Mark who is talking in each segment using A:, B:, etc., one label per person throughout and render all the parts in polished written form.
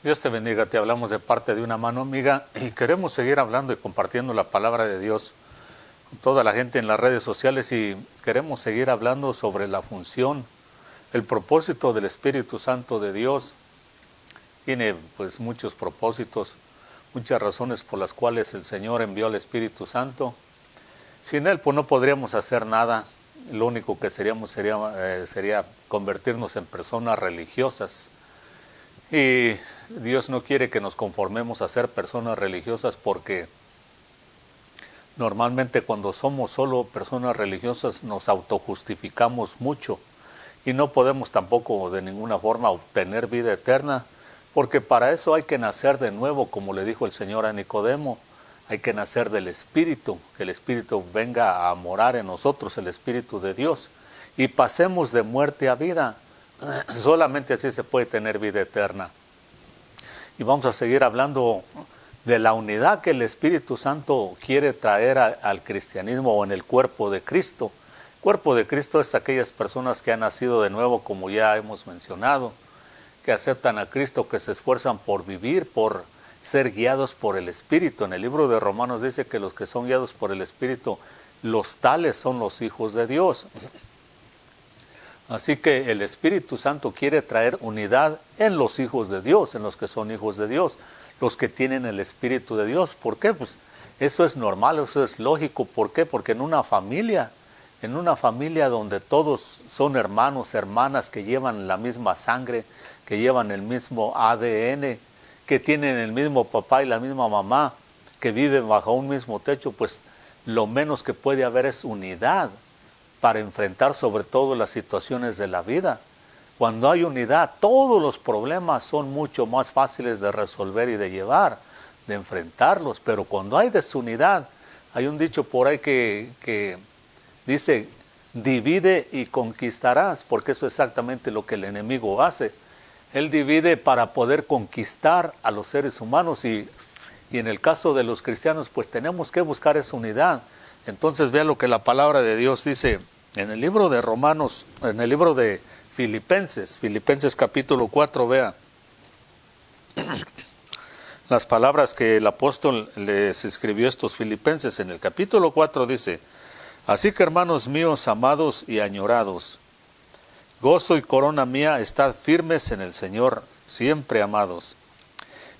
A: Dios te bendiga, te hablamos de parte de una mano amiga y queremos seguir hablando y compartiendo la palabra de Dios con toda la gente en las redes sociales y queremos seguir hablando sobre la función, el propósito del Espíritu Santo de Dios. Tiene pues muchos propósitos, muchas razones por las cuales el Señor envió al Espíritu Santo. Sin Él pues no podríamos hacer nada, lo único que seríamos sería convertirnos en personas religiosas. Y Dios no quiere que nos conformemos a ser personas religiosas porque normalmente cuando somos solo personas religiosas nos autojustificamos mucho y no podemos tampoco de ninguna forma obtener vida eterna porque para eso hay que nacer de nuevo, como le dijo el Señor a Nicodemo, hay que nacer del Espíritu, que el Espíritu venga a morar en nosotros, el Espíritu de Dios, y pasemos de muerte a vida. Solamente así se puede tener vida eterna. Y vamos a seguir hablando de la unidad que el Espíritu Santo quiere traer al cristianismo o en el cuerpo de Cristo. El cuerpo de Cristo es aquellas personas que han nacido de nuevo, como ya hemos mencionado, que aceptan a Cristo, que se esfuerzan por vivir, por ser guiados por el Espíritu. En el libro de Romanos dice que los que son guiados por el Espíritu, los tales son los hijos de Dios. Así que el Espíritu Santo quiere traer unidad en los hijos de Dios, en los que son hijos de Dios, los que tienen el Espíritu de Dios. ¿Por qué? Pues eso es normal, eso es lógico. ¿Por qué? Porque en una familia donde todos son hermanos, hermanas, que llevan la misma sangre, que llevan el mismo ADN, que tienen el mismo papá y la misma mamá, que viven bajo un mismo techo, pues lo menos que puede haber es unidad para enfrentar sobre todo las situaciones de la vida. Cuando hay unidad, todos los problemas son mucho más fáciles de resolver y de llevar, de enfrentarlos. Pero cuando hay desunidad, hay un dicho por ahí que dice, divide y conquistarás, porque eso es exactamente lo que el enemigo hace. Él divide para poder conquistar a los seres humanos y en el caso de los cristianos, pues tenemos que buscar esa unidad. Entonces vea lo que la palabra de Dios dice en el libro de Romanos, en el libro de Filipenses capítulo 4, vea las palabras que el apóstol les escribió a estos filipenses. En el capítulo 4 dice, así que hermanos míos, amados y añorados, gozo y corona mía, estad firmes en el Señor, siempre amados.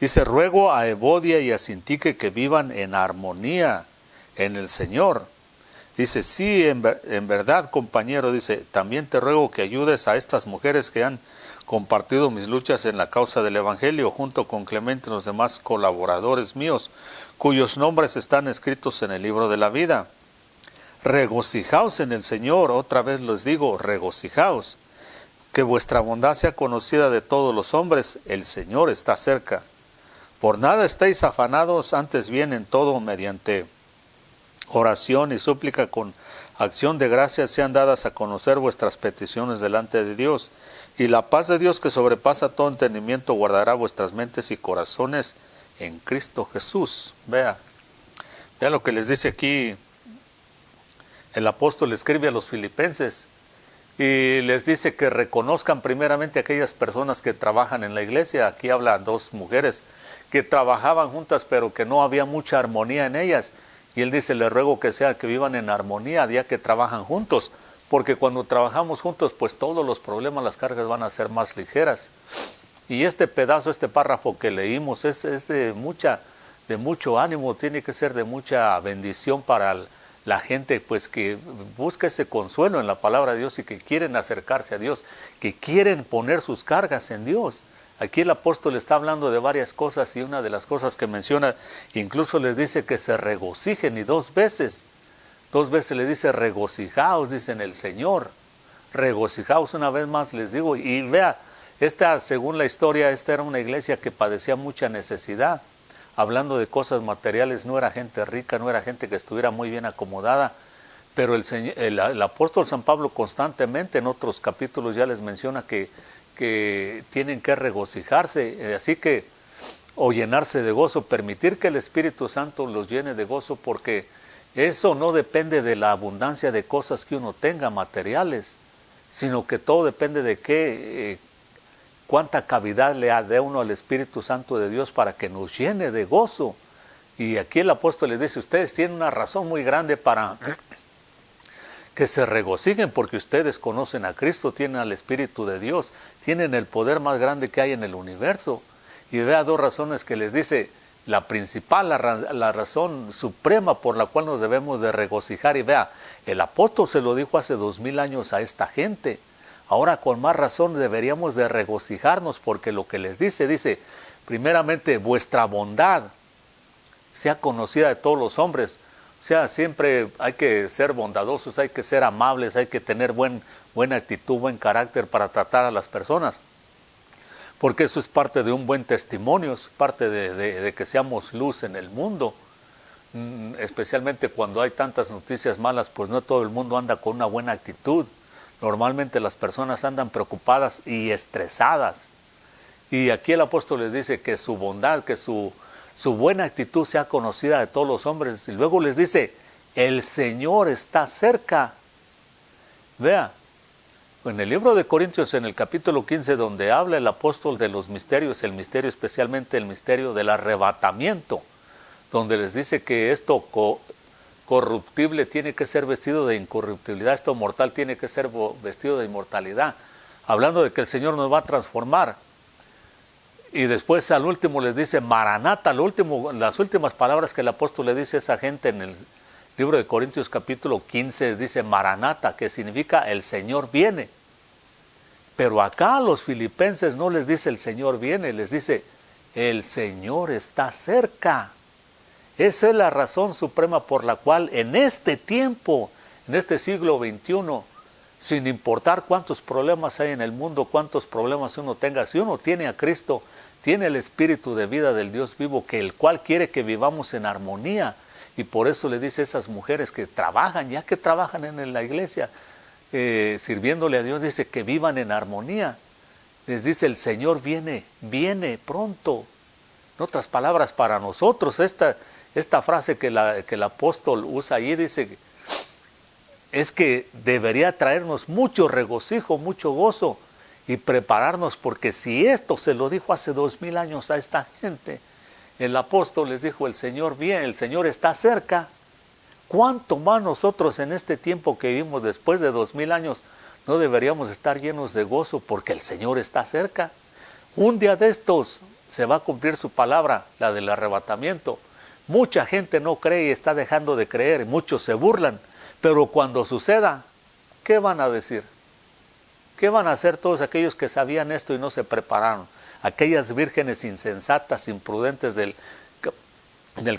A: Dice, ruego a Evodia y a Sintique que vivan en armonía en el Señor. Dice, sí, en verdad, compañero, dice, también te ruego que ayudes a estas mujeres que han compartido mis luchas en la causa del Evangelio, junto con Clemente y los demás colaboradores míos, cuyos nombres están escritos en el libro de la vida. Regocijaos en el Señor, otra vez les digo, regocijaos, que vuestra bondad sea conocida de todos los hombres, el Señor está cerca. Por nada estéis afanados, antes bien en todo mediante oración y súplica con acción de gracias sean dadas a conocer vuestras peticiones delante de Dios, y la paz de Dios que sobrepasa todo entendimiento guardará vuestras mentes y corazones en Cristo Jesús. Vea lo que les dice aquí el apóstol, escribe a los filipenses y les dice que reconozcan primeramente a aquellas personas que trabajan en la iglesia. Aquí habla dos mujeres que trabajaban juntas pero que no había mucha armonía en ellas. Y él dice, les ruego que vivan en armonía ya que trabajan juntos, porque cuando trabajamos juntos, pues todos los problemas, las cargas van a ser más ligeras. Y este párrafo que leímos es de mucho ánimo, tiene que ser de mucha bendición para la gente, pues que busca ese consuelo en la palabra de Dios y que quieren acercarse a Dios, que quieren poner sus cargas en Dios. Aquí el apóstol está hablando de varias cosas y una de las cosas que menciona, incluso les dice que se regocijen, y dos veces le dice regocijaos, dice en el Señor, regocijaos, una vez más les digo. Y vea, según la historia, esta era una iglesia que padecía mucha necesidad, hablando de cosas materiales, no era gente rica, no era gente que estuviera muy bien acomodada, pero el apóstol San Pablo constantemente en otros capítulos ya les menciona que tienen que regocijarse, así que, o llenarse de gozo, permitir que el Espíritu Santo los llene de gozo, porque eso no depende de la abundancia de cosas que uno tenga materiales, sino que todo depende de cuánta cavidad le da uno al Espíritu Santo de Dios para que nos llene de gozo. Y aquí el apóstol les dice, ustedes tienen una razón muy grande para que se regocijen porque ustedes conocen a Cristo, tienen al Espíritu de Dios, tienen el poder más grande que hay en el universo. Y vea dos razones que les dice, la principal, la razón suprema por la cual nos debemos de regocijar. Y vea, el apóstol se lo dijo hace 2000 años a esta gente. Ahora con más razón deberíamos de regocijarnos porque lo que les dice, primeramente, vuestra bondad sea conocida de todos los hombres. O sea, siempre hay que ser bondadosos, hay que ser amables, hay que tener buena actitud, buen carácter para tratar a las personas. Porque eso es parte de un buen testimonio, es parte de que seamos luz en el mundo. Especialmente cuando hay tantas noticias malas, pues no todo el mundo anda con una buena actitud. Normalmente las personas andan preocupadas y estresadas. Y aquí el apóstol les dice que su bondad, que su buena actitud sea conocida de todos los hombres. Y luego les dice, el Señor está cerca. Vea, en el libro de Corintios, en el capítulo 15, donde habla el apóstol de los misterios, el misterio, especialmente el misterio del arrebatamiento, donde les dice que esto corruptible tiene que ser vestido de incorruptibilidad, esto mortal tiene que ser vestido de inmortalidad, hablando de que el Señor nos va a transformar. Y después al último les dice Maranata, las últimas palabras que el apóstol le dice a esa gente en el libro de Corintios capítulo 15, dice Maranata, que significa el Señor viene. Pero acá a los filipenses no les dice el Señor viene, les dice el Señor está cerca. Esa es la razón suprema por la cual en este tiempo, en este siglo XXI, sin importar cuántos problemas hay en el mundo, cuántos problemas uno tenga, si uno tiene a Cristo, tiene el Espíritu de vida del Dios vivo, que el cual quiere que vivamos en armonía. Y por eso le dice a esas mujeres que trabajan, ya que trabajan en la iglesia, sirviéndole a Dios, dice que vivan en armonía. Les dice, el Señor viene pronto. En otras palabras, para nosotros, esta frase que el apóstol usa allí, dice, es que debería traernos mucho regocijo, mucho gozo y prepararnos, porque si esto se lo dijo hace 2000 años a esta gente, el apóstol les dijo, el Señor viene, el Señor está cerca. ¿Cuánto más nosotros en este tiempo que vivimos después de 2000 años no deberíamos estar llenos de gozo porque el Señor está cerca? Un día de estos se va a cumplir su palabra, la del arrebatamiento. Mucha gente no cree y está dejando de creer, muchos se burlan, pero cuando suceda, ¿qué van a decir? ¿Qué van a hacer todos aquellos que sabían esto y no se prepararon? Aquellas vírgenes insensatas, imprudentes del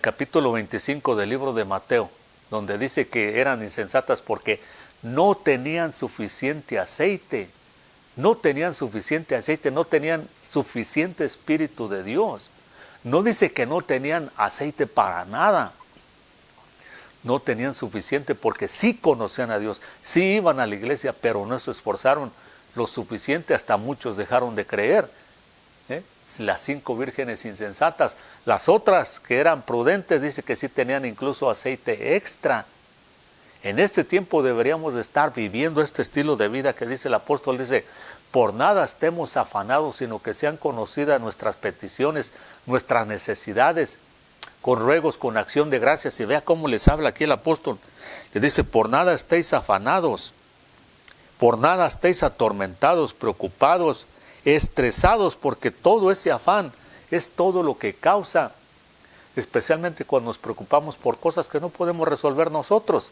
A: capítulo 25 del libro de Mateo, donde dice que eran insensatas porque no tenían suficiente aceite, no tenían suficiente Espíritu de Dios. No dice que no tenían aceite para nada. No tenían suficiente porque sí conocían a Dios, sí iban a la iglesia, pero no se esforzaron lo suficiente, hasta muchos dejaron de creer. Las 5 vírgenes insensatas, las otras que eran prudentes, dice que sí tenían incluso aceite extra. En este tiempo deberíamos de estar viviendo este estilo de vida que dice el apóstol, dice, por nada estemos afanados, sino que sean conocidas nuestras peticiones, nuestras necesidades, con ruegos, con acción de gracias. Y vea cómo les habla aquí el apóstol. Les dice, por nada estéis afanados, por nada estéis atormentados, preocupados, estresados, porque todo ese afán es todo lo que causa, especialmente cuando nos preocupamos por cosas que no podemos resolver nosotros.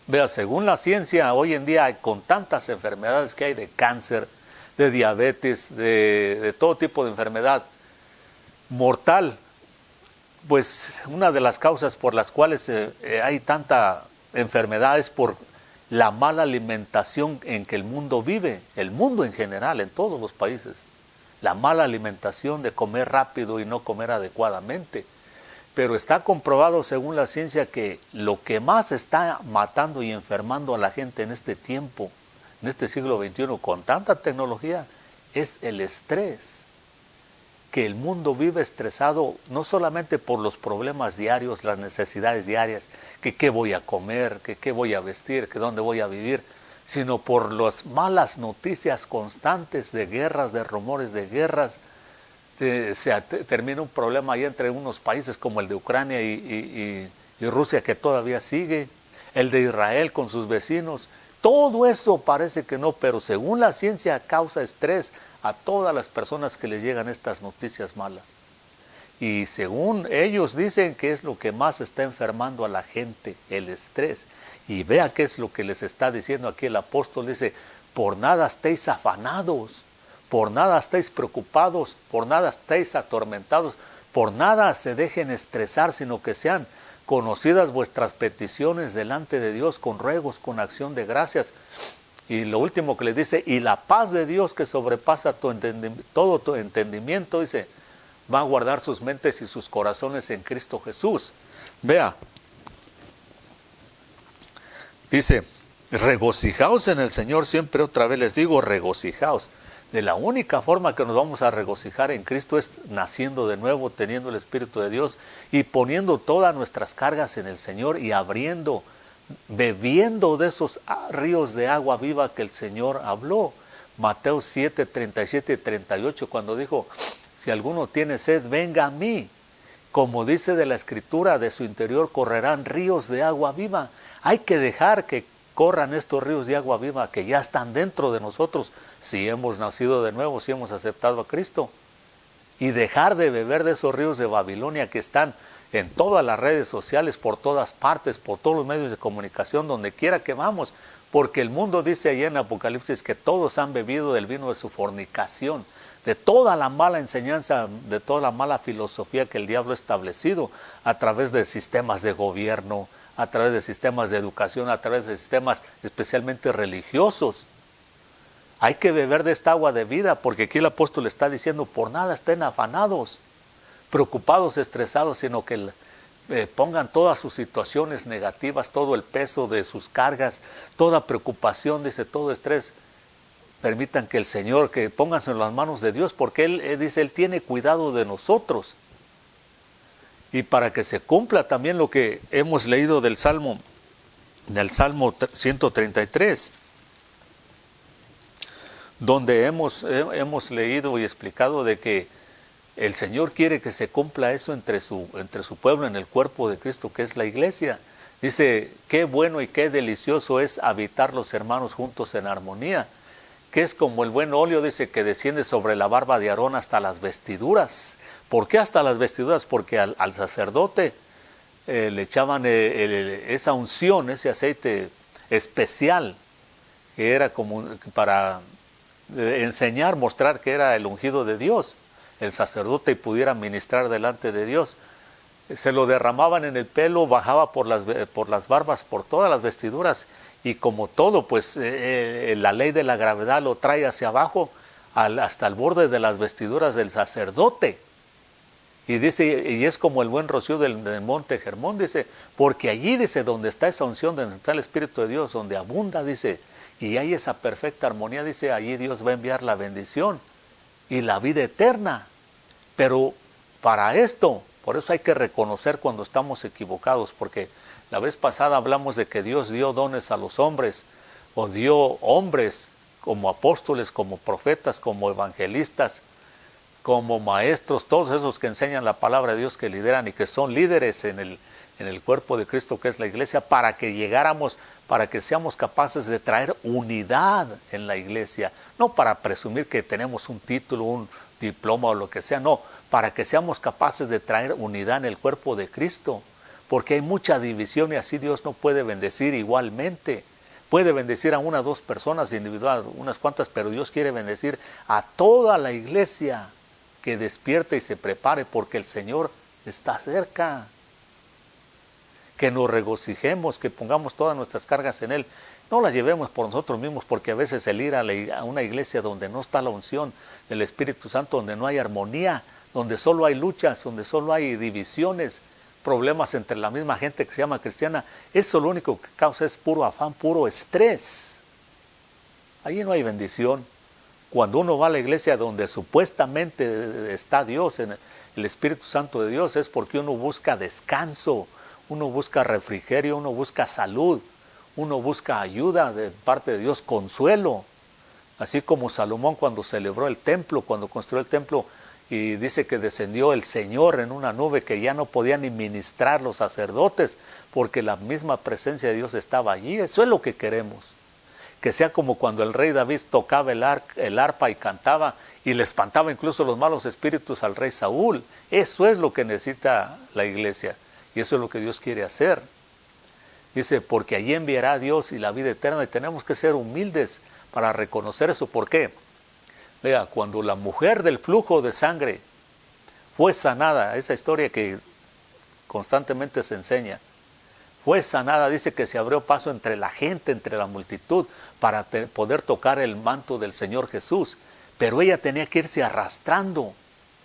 A: Vea, según la ciencia, hoy en día con tantas enfermedades que hay de cáncer, de diabetes, de todo tipo de enfermedad mortal, pues una de las causas por las cuales hay tanta enfermedad es por la mala alimentación en que el mundo vive, el mundo en general, en todos los países. La mala alimentación de comer rápido y no comer adecuadamente. Pero está comprobado según la ciencia que lo que más está matando y enfermando a la gente en este tiempo, en este siglo XXI, con tanta tecnología, es el estrés. Que el mundo vive estresado no solamente por los problemas diarios, las necesidades diarias, que qué voy a comer, que qué voy a vestir, que dónde voy a vivir, sino por las malas noticias constantes de guerras, de rumores de guerras. Termina un problema ahí entre unos países como el de Ucrania y Rusia, que todavía sigue, el de Israel con sus vecinos. Todo eso parece que no, pero según la ciencia causa estrés a todas las personas que les llegan estas noticias malas. Y según ellos dicen que es lo que más está enfermando a la gente, el estrés. Y vea qué es lo que les está diciendo aquí el apóstol. Dice, por nada estéis afanados, por nada estéis preocupados, por nada estéis atormentados, por nada se dejen estresar, sino que sean conocidas vuestras peticiones delante de Dios con ruegos, con acción de gracias. Y lo último que le dice, y la paz de Dios que sobrepasa todo tu entendimiento, dice, va a guardar sus mentes y sus corazones en Cristo Jesús. Vea, dice, regocijaos en el Señor siempre, otra vez les digo, regocijaos. De la única forma que nos vamos a regocijar en Cristo es naciendo de nuevo, teniendo el Espíritu de Dios y poniendo todas nuestras cargas en el Señor y abriendo, bebiendo de esos ríos de agua viva que el Señor habló. Mateo 7, 37 y 38, cuando dijo, si alguno tiene sed, venga a mí. Como dice de la Escritura, de su interior correrán ríos de agua viva. Hay que dejar que corran estos ríos de agua viva que ya están dentro de nosotros, si hemos nacido de nuevo, si hemos aceptado a Cristo. Y dejar de beber de esos ríos de Babilonia que están en todas las redes sociales, por todas partes, por todos los medios de comunicación, donde quiera que vamos. Porque el mundo dice allá en Apocalipsis que todos han bebido del vino de su fornicación, de toda la mala enseñanza, de toda la mala filosofía que el diablo ha establecido a través de sistemas de gobierno, a través de sistemas de educación, a través de sistemas especialmente religiosos. Hay que beber de esta agua de vida, porque aquí el apóstol está diciendo, por nada estén afanados, preocupados, estresados, sino que pongan todas sus situaciones negativas, todo el peso de sus cargas, toda preocupación, dice, todo estrés, permitan que el Señor, que pónganse en las manos de Dios, porque Él dice, Él tiene cuidado de nosotros. Y para que se cumpla también lo que hemos leído del Salmo 133, donde hemos leído y explicado de que el Señor quiere que se cumpla eso entre su pueblo en el cuerpo de Cristo, que es la iglesia. Dice, qué bueno y qué delicioso es habitar los hermanos juntos en armonía, que es como el buen óleo, dice, que desciende sobre la barba de Aarón hasta las vestiduras. ¿Por qué hasta las vestiduras? Porque al sacerdote le echaban esa unción, ese aceite especial, que era como para enseñar, mostrar que era el ungido de Dios, el sacerdote, y pudiera ministrar delante de Dios. Se lo derramaban en el pelo, bajaba por las barbas, por todas las vestiduras, y como todo, pues la ley de la gravedad lo trae hacia abajo, hasta el borde de las vestiduras del sacerdote. Y dice, y es como el buen rocío del monte Hermón, dice, porque allí, dice, donde está esa unción, donde está el Espíritu de Dios, donde abunda, dice, y hay esa perfecta armonía, dice, allí Dios va a enviar la bendición y la vida eterna. Pero para esto, por eso hay que reconocer cuando estamos equivocados, porque la vez pasada hablamos de que Dios dio dones a los hombres, o dio hombres como apóstoles, como profetas, como evangelistas, como maestros, todos esos que enseñan la palabra de Dios, que lideran y que son líderes en el cuerpo de Cristo, que es la iglesia, para que llegáramos, para que seamos capaces de traer unidad en la iglesia, no para presumir que tenemos un título, un diploma o lo que sea, no, para que seamos capaces de traer unidad en el cuerpo de Cristo, porque hay mucha división y así Dios no puede bendecir igualmente. Puede bendecir a una o dos personas individuales, unas cuantas, pero Dios quiere bendecir a toda la iglesia, que despierte y se prepare, porque el Señor está cerca. Que nos regocijemos, que pongamos todas nuestras cargas en Él. No las llevemos por nosotros mismos, porque a veces el ir a una iglesia donde no está la unción del Espíritu Santo, donde no hay armonía, donde solo hay luchas, donde solo hay divisiones, problemas entre la misma gente que se llama cristiana, eso lo único que causa es puro afán, puro estrés. Allí no hay bendición. Cuando uno va a la iglesia donde supuestamente está Dios, en el Espíritu Santo de Dios, es porque uno busca descanso, uno busca refrigerio, uno busca salud, uno busca ayuda de parte de Dios, consuelo. Así como Salomón cuando celebró el templo, cuando construyó el templo, y dice que descendió el Señor en una nube que ya no podían ni ministrar los sacerdotes porque la misma presencia de Dios estaba allí. Eso es lo que queremos. Que sea como cuando el rey David tocaba el arpa y cantaba y le espantaba incluso los malos espíritus al rey Saúl. Eso es lo que necesita la iglesia y eso es lo que Dios quiere hacer. Dice, porque allí enviará a Dios y la vida eterna, y tenemos que ser humildes para reconocer eso. ¿Por qué? Vea, cuando la mujer del flujo de sangre fue sanada, esa historia que constantemente se enseña, fue sanada, dice que se abrió paso entre la gente, entre la multitud, para poder tocar el manto del Señor Jesús. Pero ella tenía que irse arrastrando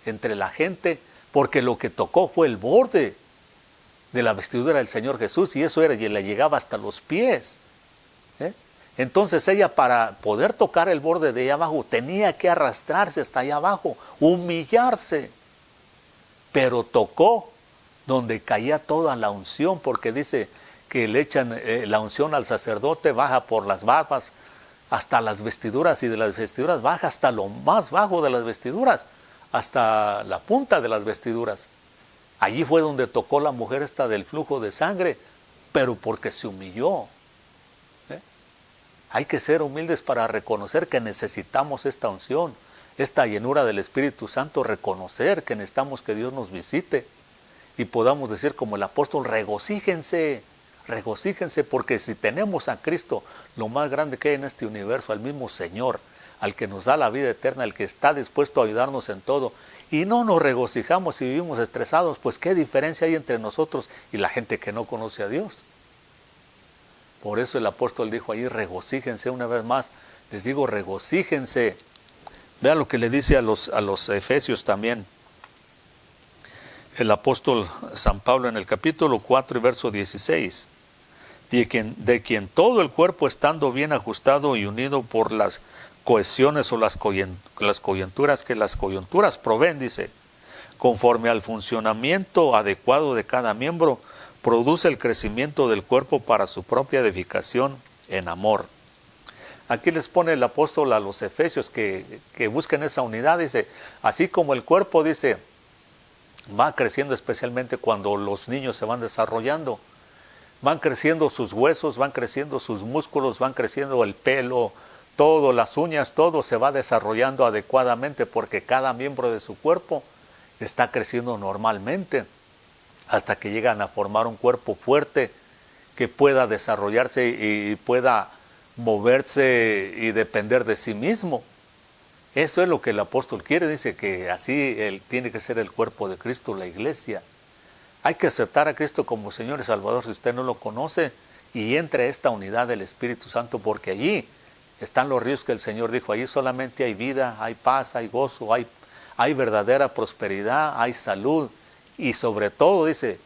A: entre la gente, porque lo que tocó fue el borde de la vestidura del Señor Jesús, y eso era, y le llegaba hasta los pies. Entonces ella, para poder tocar el borde de allá abajo, tenía que arrastrarse hasta allá abajo, humillarse. Pero tocó donde caía toda la unción, porque dice que le echan la unción al sacerdote, baja por las barbas hasta las vestiduras, y de las vestiduras baja hasta lo más bajo de las vestiduras, hasta la punta de las vestiduras. Allí fue donde tocó la mujer esta del flujo de sangre, pero porque se humilló. Hay que ser humildes para reconocer que necesitamos esta unción, esta llenura del Espíritu Santo, reconocer que necesitamos que Dios nos visite y podamos decir como el apóstol, regocíjense, regocíjense, porque si tenemos a Cristo, lo más grande que hay en este universo, al mismo Señor, al que nos da la vida eterna, al que está dispuesto a ayudarnos en todo, y no nos regocijamos y vivimos estresados, pues qué diferencia hay entre nosotros y la gente que no conoce a Dios. Por eso el apóstol dijo ahí, regocíjense una vez más. Les digo, regocíjense. Vean lo que le dice a los efesios también. El apóstol San Pablo en el capítulo 4 y verso 16. De quien todo el cuerpo, estando bien ajustado y unido por las cohesiones o las coyunturas que las coyunturas proveen, dice, conforme al funcionamiento adecuado de cada miembro, produce el crecimiento del cuerpo para su propia edificación en amor. Aquí les pone el apóstol a los efesios que busquen esa unidad, dice, así como el cuerpo, dice, va creciendo, especialmente cuando los niños se van desarrollando, van creciendo sus huesos, van creciendo sus músculos, van creciendo el pelo, todo, las uñas, todo se va desarrollando adecuadamente porque cada miembro de su cuerpo está creciendo normalmente, hasta que llegan a formar un cuerpo fuerte que pueda desarrollarse y pueda moverse y depender de sí mismo. Eso es lo que el apóstol quiere, dice que así tiene que ser el cuerpo de Cristo, la iglesia. Hay que aceptar a Cristo como Señor y Salvador si usted no lo conoce, y entre a esta unidad del Espíritu Santo, porque allí están los ríos que el Señor dijo, allí solamente hay vida, hay paz, hay gozo, hay verdadera prosperidad, hay salud. Y sobre todo, dice,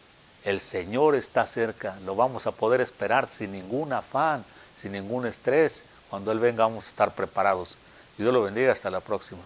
A: el Señor está cerca, lo vamos a poder esperar sin ningún afán, sin ningún estrés. Cuando Él venga vamos a estar preparados. Dios lo bendiga, hasta la próxima.